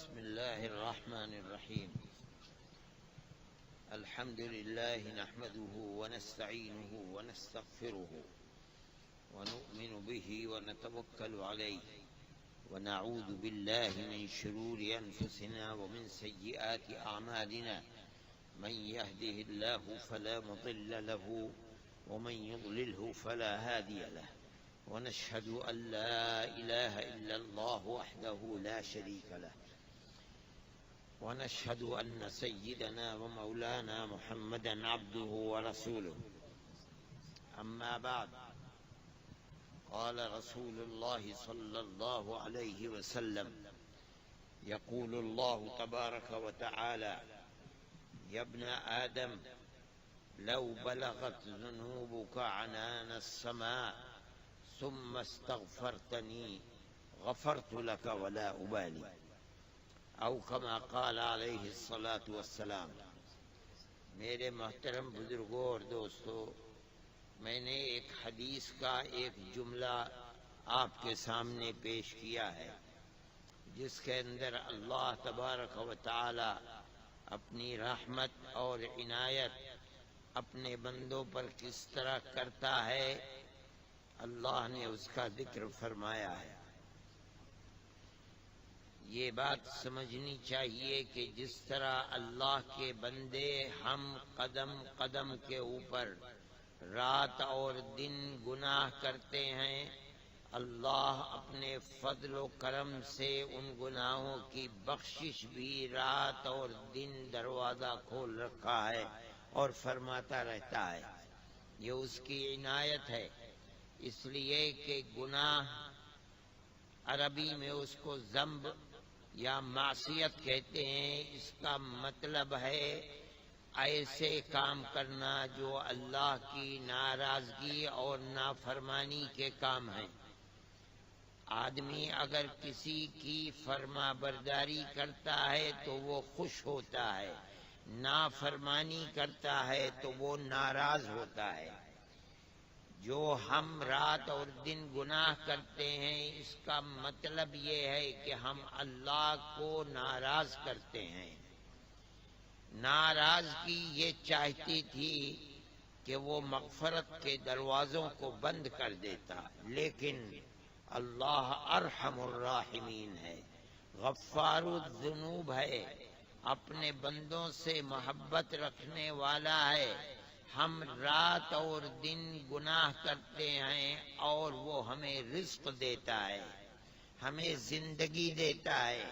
بسم الله الرحمن الرحيم. الحمد لله نحمده ونستعينه ونستغفره ونؤمن به ونتوكل عليه ونعوذ بالله من شرور أنفسنا ومن سيئات أعمالنا. من يهده الله فلا مضل له ومن يضلله فلا هادي له. ونشهد أن لا إله إلا الله وحده لا شريك له. ونشهد أن سيدنا ومولانا محمدا عبده ورسوله. أما بعد، قال رسول الله صلى الله عليه وسلم: يقول الله تبارك وتعالى: يا ابن آدم، لو بلغت ذنوبك عنان السماء ثم استغفرتني غفرت لك ولا أبالي، او كما قال علیہ الصلاۃ والسلام۔ میرے محترم بزرگوں اور دوستو، میں نے ایک حدیث کا ایک جملہ آپ کے سامنے پیش کیا ہے، جس کے اندر اللہ تبارک و تعالی اپنی رحمت اور عنایت اپنے بندوں پر کس طرح کرتا ہے، اللہ نے اس کا ذکر فرمایا ہے۔ یہ بات سمجھنی چاہیے کہ جس طرح اللہ کے بندے ہم قدم قدم کے اوپر رات اور دن گناہ کرتے ہیں، اللہ اپنے فضل و کرم سے ان گناہوں کی بخشش بھی رات اور دن دروازہ کھول رکھا ہے اور فرماتا رہتا ہے۔ یہ اس کی عنایت ہے، اس لیے کہ گناہ عربی میں اس کو ذنب یا معصیت کہتے ہیں۔ اس کا مطلب ہے ایسے کام کرنا جو اللہ کی ناراضگی اور نافرمانی کے کام ہیں۔ آدمی اگر کسی کی فرما برداری کرتا ہے تو وہ خوش ہوتا ہے، نافرمانی کرتا ہے تو وہ ناراض ہوتا ہے۔ جو ہم رات اور دن گناہ کرتے ہیں، اس کا مطلب یہ ہے کہ ہم اللہ کو ناراض کرتے ہیں۔ ناراضگی یہ چاہتی تھی کہ وہ مغفرت کے دروازوں کو بند کر دیتا، لیکن اللہ ارحم الراحمین ہے، غفار الذنوب ہے، اپنے بندوں سے محبت رکھنے والا ہے۔ ہم رات اور دن گناہ کرتے ہیں اور وہ ہمیں رزق دیتا ہے، ہمیں زندگی دیتا ہے،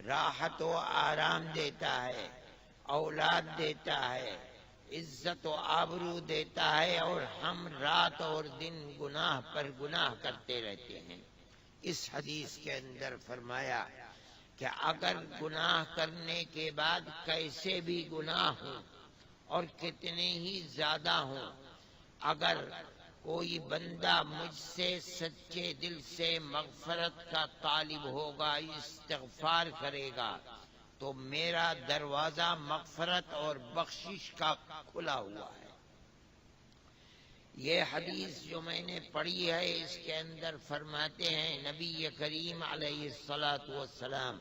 راحت و آرام دیتا ہے، اولاد دیتا ہے، عزت و آبرو دیتا ہے، اور ہم رات اور دن گناہ پر گناہ کرتے رہتے ہیں۔ اس حدیث کے اندر فرمایا کہ اگر گناہ کرنے کے بعد کیسے بھی گناہ ہوں اور کتنے ہی زیادہ ہوں، اگر کوئی بندہ مجھ سے سچے دل سے مغفرت کا طالب ہوگا، استغفار کرے گا، تو میرا دروازہ مغفرت اور بخشش کا کھلا ہوا ہے۔ یہ حدیث جو میں نے پڑھی ہے، اس کے اندر فرماتے ہیں نبی کریم علیہ الصلاۃ والسلام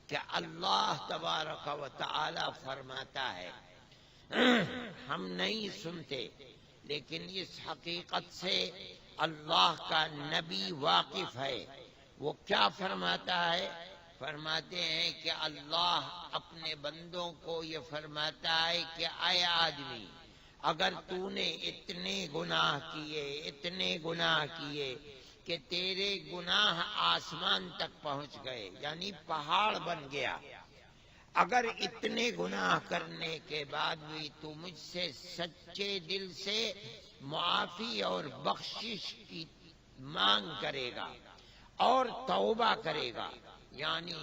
کہ اللہ تبارک و تعالی فرماتا ہے، ہم نہیں سنتے، لیکن اس حقیقت سے اللہ کا نبی واقف ہے۔ وہ کیا فرماتا ہے؟ فرماتے ہیں کہ اللہ اپنے بندوں کو یہ فرماتا ہے کہ اے آدمی، اگر تو نے اتنے گناہ کیے کہ تیرے گناہ آسمان تک پہنچ گئے، یعنی پہاڑ بن گیا، اگر اتنے گناہ کرنے کے بعد بھی تو مجھ سے سچے دل سے معافی اور بخشش کی مانگ کرے گا اور توبہ کرے گا، یعنی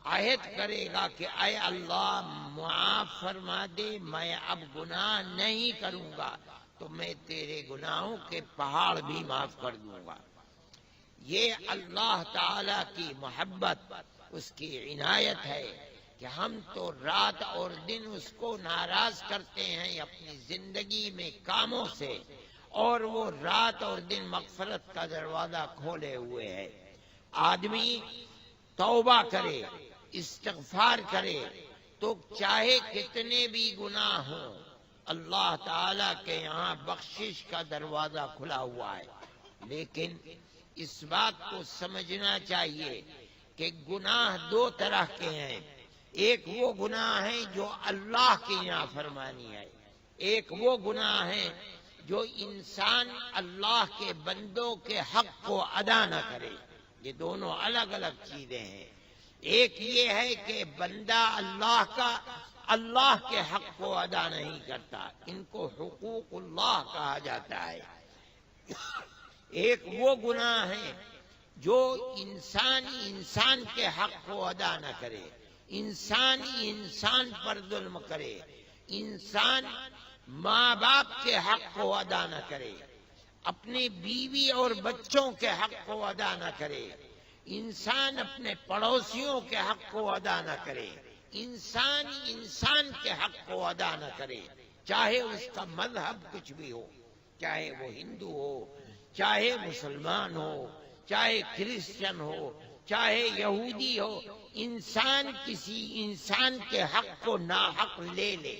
عہد کرے گا کہ اے اللہ معاف فرما دے، میں اب گناہ نہیں کروں گا، تو میں تیرے گناہوں کے پہاڑ بھی معاف کر دوں گا۔ یہ اللہ تعالی کی محبت، اس کی عنایت ہے کہ ہم تو رات اور دن اس کو ناراض کرتے ہیں اپنی زندگی میں کاموں سے، اور وہ رات اور دن مغفرت کا دروازہ کھولے ہوئے ہے۔ آدمی توبہ کرے، استغفار کرے تو چاہے کتنے بھی گناہ ہوں اللہ تعالی کے یہاں بخشش کا دروازہ کھلا ہوا ہے۔ لیکن اس بات کو سمجھنا چاہیے کہ گناہ دو طرح کے ہیں، ایک وہ گناہ ہے جو اللہ کی نافرمانی ہے، ایک وہ گناہ ہے جو انسان اللہ کے بندوں کے حق کو ادا نہ کرے۔ یہ دونوں الگ الگ چیزیں ہیں۔ ایک یہ ہے کہ بندہ اللہ کے حق کو ادا نہیں کرتا، ان کو حقوق اللہ کہا جاتا ہے۔ ایک وہ گناہ ہے جو انسان کے حق کو ادا نہ کرے، انسان پر ظلم کرے، انسان ماں باپ کے حق کو ادا نہ کرے، اپنی بیوی اور بچوں کے حق کو ادا نہ کرے، انسان اپنے پڑوسیوں کے حق کو ادا نہ کرے، انسان کے حق کو ادا نہ کرے، چاہے اس کا مذہب کچھ بھی ہو، چاہے وہ ہندو ہو، چاہے مسلمان ہو، چاہے کرسچن ہو، چاہے یہودی ہو، انسان کسی انسان کے حق کو ناحق لے لے۔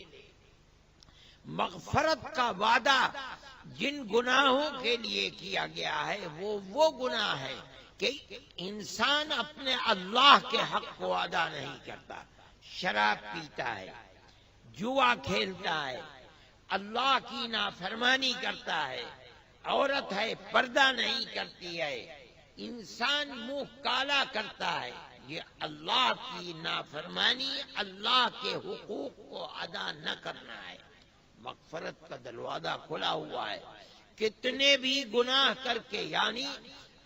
مغفرت کا وعدہ جن گناہوں کے لیے کیا گیا ہے وہ گناہ ہے کہ انسان اپنے اللہ کے حق کو ادا نہیں کرتا، شراب پیتا ہے، جوا کھیلتا ہے، اللہ کی نافرمانی کرتا ہے، عورت ہے پردہ نہیں کرتی ہے، انسان منہ کالا کرتا ہے، یہ اللہ کی نافرمانی، اللہ کے حقوق کو ادا نہ کرنا ہے۔ مغفرت کا دروازہ کھلا ہوا ہے، کتنے بھی گناہ کر کے، یعنی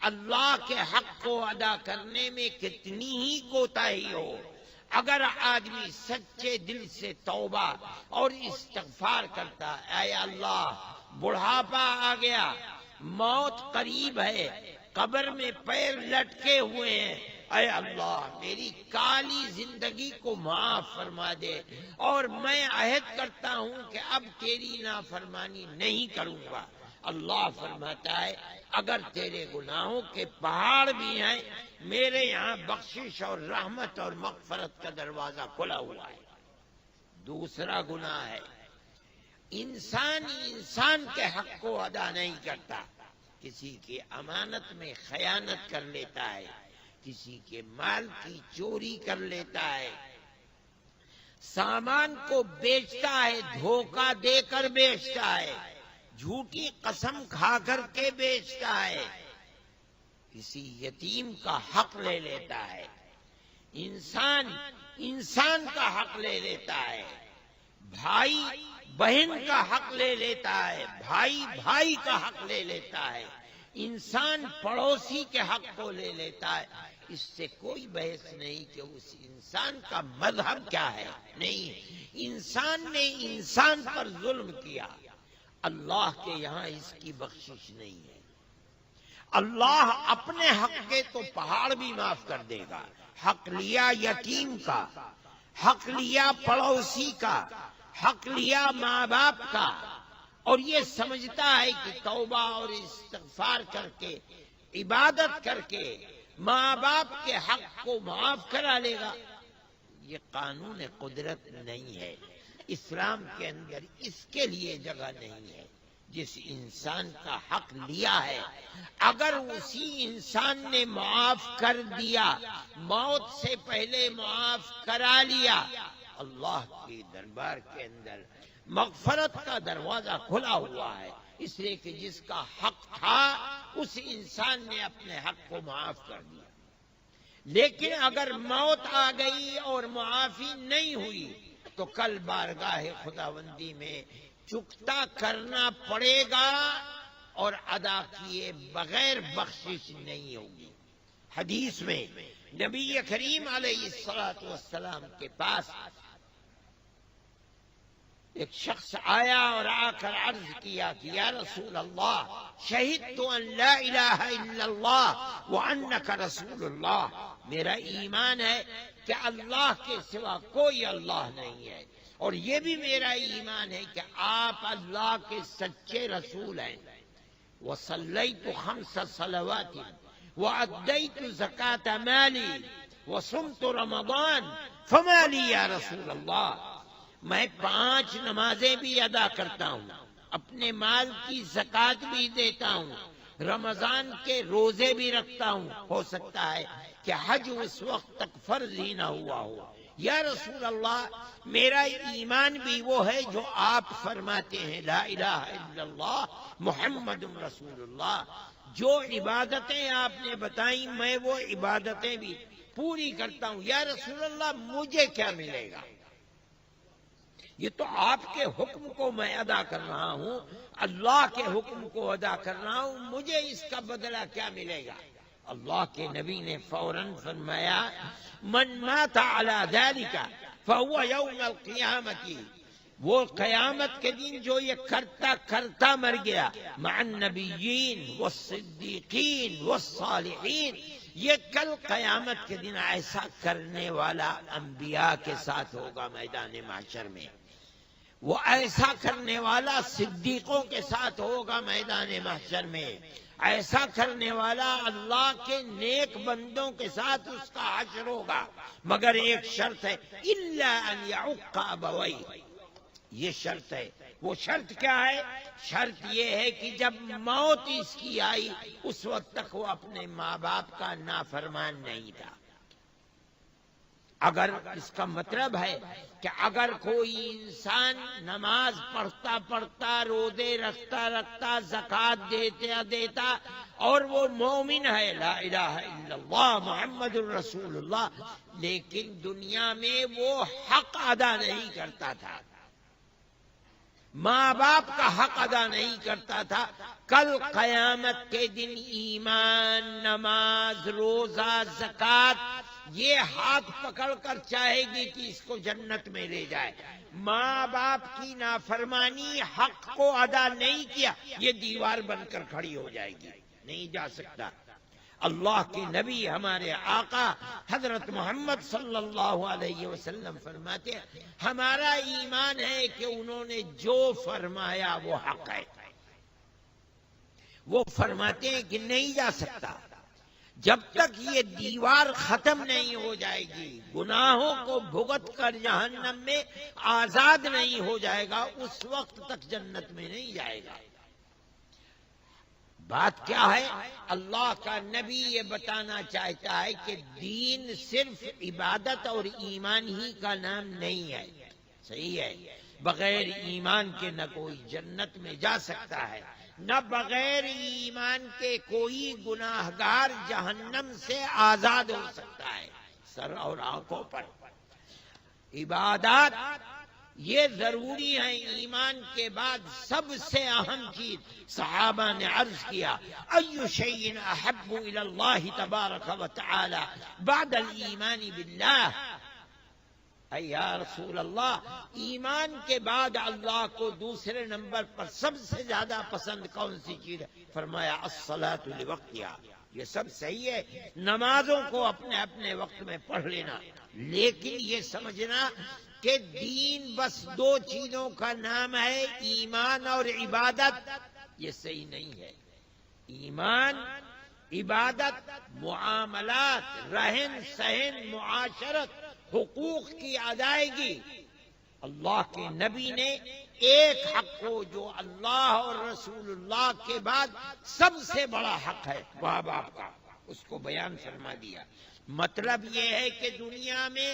اللہ کے حق کو ادا کرنے میں کتنی ہی کوتاہی ہو، اگر آدمی سچے دل سے توبہ اور استغفار کرتا، اے اللہ بڑھاپا آ گیا، موت قریب ہے، قبر میں پیر لٹکے ہوئے ہیں، اے اللہ میری کالی زندگی کو معاف فرما دے، اور میں عہد کرتا ہوں کہ اب تیری نافرمانی نہیں کروں گا۔ اللہ فرماتا ہے اگر تیرے گناہوں کے پہاڑ بھی ہیں میرے یہاں بخشش اور رحمت اور مغفرت کا دروازہ کھلا ہوا ہے۔ دوسرا گناہ ہے انسان کے حق کو ادا نہیں کرتا، کسی کی امانت میں خیانت کر لیتا ہے، کسی کے مال کی چوری کر لیتا ہے، سامان کو بیچتا ہے، دھوکہ دے کر بیچتا ہے، جھوٹی قسم کھا کر کے بیچتا ہے، کسی یتیم کا حق لے لیتا ہے، انسان کا حق لے لیتا ہے، بھائی بہن کا حق لے لیتا ہے، بھائی کا حق لے لیتا ہے، انسان پڑوسی کے حق کو لے لیتا ہے۔ اس سے کوئی بحث نہیں کہ اس انسان کا مذہب کیا ہے، نہیں، انسان نے انسان پر ظلم کیا، اللہ کے یہاں اس کی بخشش نہیں ہے۔ اللہ اپنے حق کے تو پہاڑ بھی معاف کر دے گا، حق لیا یتیم کا، حق لیا پڑوسی کا، حق لیا ماں باپ کا، اور یہ سمجھتا ہے کہ توبہ اور استغفار کر کے، عبادت کر کے ماں باپ کے حق کو معاف کرا لے گا، یہ قانون قدرت نہیں ہے، اسلام کے اندر اس کے لیے جگہ نہیں ہے۔ جس انسان کا حق لیا ہے اگر اسی انسان نے معاف کر دیا، موت سے پہلے معاف کرا لیا، اللہ کے دربار کے اندر مغفرت کا دروازہ کھلا ہوا ہے، اس لیے کہ جس کا حق تھا اس انسان نے اپنے حق کو معاف کر دیا۔ لیکن اگر موت آ گئی اور معافی نہیں ہوئی تو کل بارگاہ خداوندی میں چکتا کرنا پڑے گا اور ادا کیے بغیر بخشش نہیں ہوگی۔ حدیث میں نبی کریم علیہ الصلوۃ والسلام کے پاس ایک شخص آیا اور آ کر عرض کیا کہ یا رسول اللہ شہدت ان لا الہ الا اللہ وانک رسول اللہ، میرا ایمان ہے کہ اللہ کے سوا کوئی اللہ نہیں ہے، اور یہ بھی میرا ایمان ہے کہ آپ اللہ کے سچے رسول ہیں، وصلیت 5 صلوات وادیت زکاۃ مالی، وصمت رمضان فما لی یا رسول اللہ، میں 5 نمازیں بھی ادا کرتا ہوں، اپنے مال کی زکوٰۃ بھی دیتا ہوں، رمضان کے روزے بھی رکھتا ہوں، ہو سکتا ہے کہ حج اس وقت تک فرض ہی نہ ہوا ہو۔ یا رسول اللہ، میرا ایمان بھی وہ ہے جو آپ فرماتے ہیں، لا الہ الا اللہ محمد رسول اللہ۔ جو عبادتیں آپ نے بتائیں میں وہ عبادتیں بھی پوری کرتا ہوں۔ یا رسول اللہ، مجھے کیا ملے گا؟ یہ تو آپ کے حکم کو میں ادا کر رہا ہوں، اللہ کے حکم کو ادا کر رہا ہوں، مجھے اس کا بدلہ کیا ملے گا؟ اللہ کے نبی نے فوراً فرمایا، من مات علی ذلک فهو یوم القیامت، وہ قیامت کے دن جو یہ کرتا کرتا مر گیا، مع النبیین والصدیقین والصالحین، یہ کل قیامت کے دن ایسا کرنے والا انبیاء کے ساتھ ہوگا میدان محشر میں، وہ ایسا کرنے والا صدیقوں کے ساتھ ہوگا میدان محشر میں، ایسا کرنے والا اللہ کے نیک بندوں کے ساتھ اس کا حشر ہوگا، مگر ایک شرط ہے، الا ان یعق ابویہ، یہ شرط ہے۔ وہ شرط کیا ہے؟ شرط یہ ہے کہ جب موت اس کی آئی اس وقت تک وہ اپنے ماں باپ کا نافرمان نہیں تھا۔ اگر اس کا مطلب ہے کہ اگر کوئی انسان نماز پڑھتا پڑھتا، روزے رکھتا رکھتا، زکوٰۃ دیتا اور وہ مومن ہے، لا الہ الا اللہ محمد الرسول اللہ، لیکن دنیا میں وہ حق ادا نہیں کرتا تھا، ماں باپ کا حق ادا نہیں کرتا تھا، کل قیامت کے دن ایمان، نماز، روزہ، زکوٰۃ یہ ہاتھ پکڑ کر چاہے گی کہ اس کو جنت میں لے جائے۔ ماں باپ کی نافرمانی، حق کو ادا نہیں کیا، یہ دیوار بن کر کھڑی ہو جائے گی، نہیں جا سکتا۔ اللہ کے نبی ہمارے آقا حضرت محمد صلی اللہ علیہ وسلم فرماتے ہیں، ہمارا ایمان ہے کہ انہوں نے جو فرمایا وہ حق ہے۔ وہ فرماتے ہیں کہ نہیں جا سکتا، جب تک یہ دیوار ختم نہیں ہو جائے گی، گناہوں کو بھگت کر جہنم میں آزاد نہیں ہو جائے گا، اس وقت تک جنت میں نہیں جائے گا۔ بات کیا ہے؟ اللہ کا نبی یہ بتانا چاہتا ہے کہ دین صرف عبادت اور ایمان ہی کا نام نہیں ہے، صحیح ہے، بغیر ایمان کے نہ کوئی جنت میں جا سکتا ہے، نہ بغیر ایمان کے کوئی گناہگار جہنم سے آزاد ہو سکتا ہے۔ سر اور آنکھوں پر عبادات یہ ضروری ہیں، ایمان کے بعد سب سے اہم چیز۔ صحابہ نے عرض کیا، ای شیء احب الی اللہ تبارک و تعالی بعد الایمان باللہ، اے یا رسول اللہ، ایمان کے بعد اللہ کو دوسرے نمبر پر سب سے زیادہ پسند کون سی چیز ہے؟ فرمایا الصلاۃ لوقتہا۔ یہ سب صحیح ہے، نمازوں کو اپنے اپنے وقت میں پڑھ لینا، لیکن یہ سمجھنا کہ دین بس 2 چیزوں کا نام ہے، ایمان اور عبادت، یہ صحیح نہیں ہے۔ ایمان، عبادت، معاملات، رہن سہن، معاشرت، حقوق کی ادائیگی۔ اللہ کے نبی نے ایک حق کو جو اللہ اور رسول اللہ کے بعد سب سے بڑا حق ہے ماں باپ کا، اس کو بیان فرما دیا۔ مطلب یہ ہے کہ دنیا میں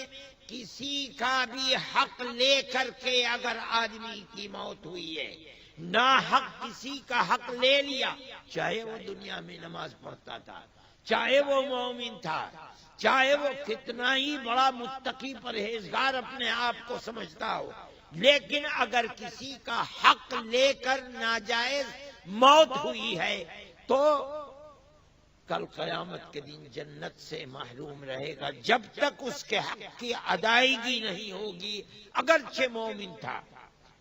کسی کا بھی حق لے کر کے اگر آدمی کی موت ہوئی ہے، ناحق کسی کا حق لے لیا، چاہے وہ دنیا میں نماز پڑھتا تھا، چاہے وہ مومن تھا، چاہے وہ کتنا ہی بڑا متقی پرہیزگار اپنے آپ کو سمجھتا ہو، لیکن اگر کسی کا حق لے کر ناجائز موت ہوئی ہے تو کل قیامت کے دن جنت سے محروم رہے گا، جب تک اس کے حق کی ادائیگی نہیں ہوگی۔ اگرچہ مومن تھا،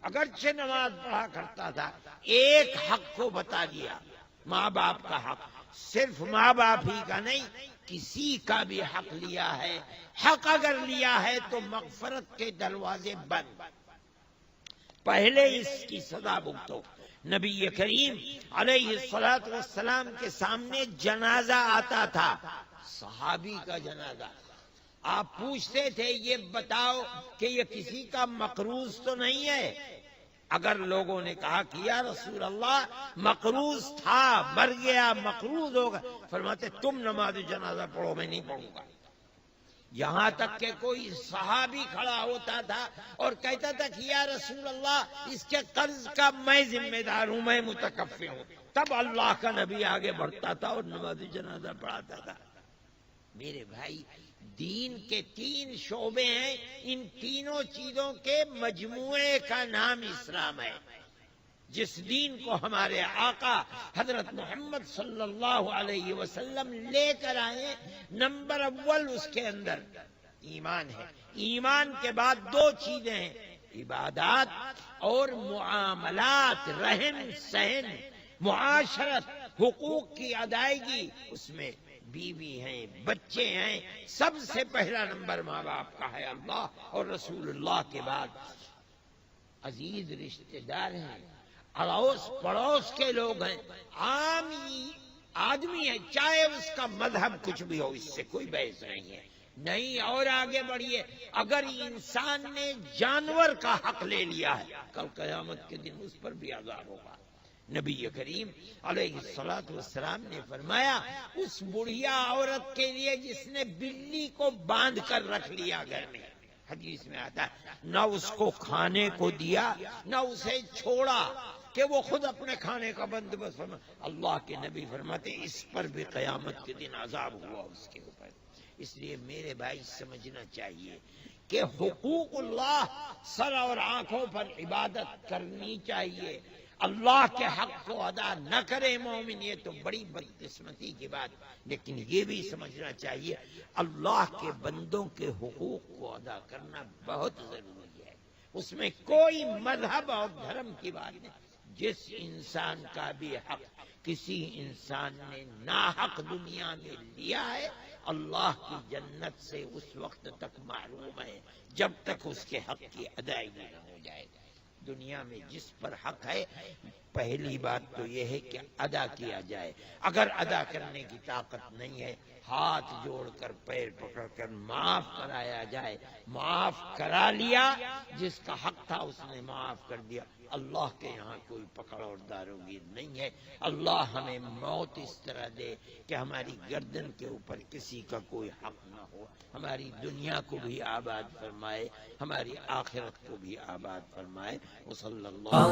اگرچہ نماز پڑھا کرتا تھا، ایک حق کو بتا دیا، ماں باپ کا حق، صرف ماں باپ ہی کا نہیں، کسی کا بھی حق لیا ہے، حق اگر لیا ہے تو مغفرت کے دروازے بند، پہلے اس کی سزا بھگتو۔ نبی کریم علیہ الصلوۃ والسلام کے سامنے جنازہ آتا تھا، صحابی کا جنازہ، آپ پوچھتے تھے یہ بتاؤ کہ یہ کسی کا مقروض تو نہیں ہے؟ اگر لوگوں نے کہا کہ یا رسول اللہ مقروض تھا، مر گیا، مقروض ہوگا، فرماتے تم نماز جنازہ پڑھو، میں نہیں پڑھوں گا۔ یہاں تک کہ کوئی صحابی کھڑا ہوتا تھا اور کہتا تھا کہ یا رسول اللہ اس کے قرض کا میں ذمہ دار ہوں، میں متکفل ہوں، تب اللہ کا نبی آگے بڑھتا تھا اور نماز جنازہ پڑھاتا تھا۔ میرے بھائی، دین کے 3 شعبے ہیں، ان تینوں چیزوں کے مجموعے کا نام اسلام ہے۔ جس دین کو ہمارے آقا حضرت محمد صلی اللہ علیہ وسلم لے کر آئے، نمبر اول اس کے اندر ایمان ہے۔ ایمان کے بعد 2 چیزیں ہیں، عبادات اور معاملات، رہن سہن، معاشرت، حقوق کی ادائیگی۔ اس میں بیوی ہیں، بچے ہیں، سب سے پہلا نمبر ماں باپ کا ہے، اللہ اور رسول اللہ کے بعد عزیز رشتہ دار ہیں، اڑوس پڑوس کے لوگ ہیں، عام آدمی ہے، چاہے اس کا مذہب کچھ بھی ہو، اس سے کوئی بحث نہیں ہے۔ نہیں، اور آگے بڑھیے، اگر انسان نے جانور کا حق لے لیا ہے، کل قیامت کے دن اس پر بھی عذاب ہوگا۔ نبی کریم علیہ الصلوۃ والسلام نے فرمایا اس بڑھیا عورت کے لیے جس نے بلی کو باندھ کر رکھ لیا گھر میں، حدیث میں آتا ہے، نہ اس کو کھانے کو دیا نہ اسے چھوڑا کہ وہ خود اپنے کھانے کا بندوبست فرما، اللہ کے نبی فرماتے اس پر بھی قیامت کے دن عذاب ہوا اس کے اوپر۔ اس لیے میرے بھائی سمجھنا چاہیے کہ حقوق اللہ سر اور آنکھوں پر عبادت کرنی چاہیے۔ اللہ کے حق کو ادا نہ کرے مومن، یہ تو بڑی بدقسمتی کی بات، لیکن یہ بھی سمجھنا چاہیے اللہ کے بندوں کے حقوق کو ادا کرنا بہت ضروری ہے۔ اس میں کوئی مذہب اور دھرم کی بات نہیں۔ جس انسان کا بھی حق کسی انسان نے ناحق دنیا میں لیا ہے، اللہ کی جنت سے اس وقت تک محروم ہے جب تک اس کے حق کی ادائیگی نہ ہو جائے۔ دنیا میں جس پر حق ہے، پہلی بات تو یہ ہے کہ ادا کیا جائے۔ اگر ادا کرنے کی طاقت نہیں ہے، ہاتھ جوڑ کر پیر پکڑ کر معاف کرایا جائے۔ معاف کرا لیا، جس کا حق تھا اس نے معاف کر دیا، اللہ کے یہاں کوئی پکڑ اور داروگیر نہیں ہے۔ اللہ ہمیں موت اس طرح دے کہ ہماری گردن کے اوپر کسی کا کوئی حق نہ ہو، ہماری دنیا کو بھی آباد فرمائے، ہماری آخرت کو بھی آباد فرمائے۔ وصلی اللہ